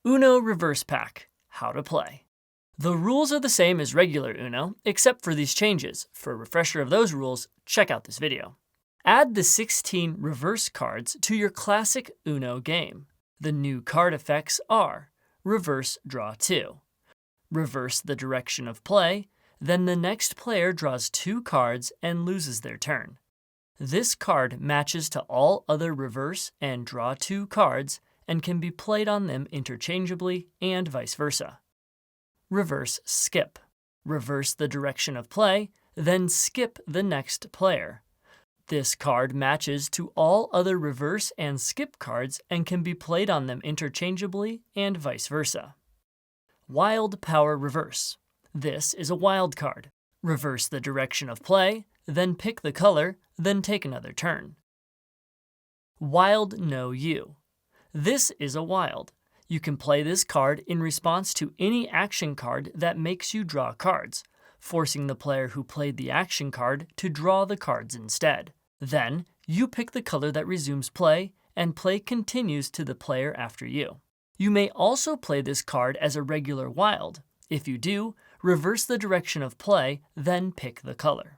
Uno Reverse Pack. How to play. The rules are the same as regular Uno, except for these changes. For a refresher of those rules, check out this video. Add the 16 reverse cards to your classic Uno game. The new card effects are reverse draw 2, reverse the direction of play, then the next player draws 2 cards and loses their turn. This card matches to all other reverse and draw 2 cards and can be played on them interchangeably and vice versa. Reverse skip. Reverse the direction of play, then skip the next player. This card matches to all other reverse and skip cards and can be played on them interchangeably and vice versa. Wild Power Reverse. This is a wild card. Reverse the direction of play, then pick the color, then take another turn. Wild No You. This is a wild. You can play this card in response to any action card that makes you draw cards, forcing the player who played the action card to draw the cards instead. Then, you pick the color that resumes play, and play continues to the player after you. You may also play this card as a regular wild. If you do, reverse the direction of play, then pick the color.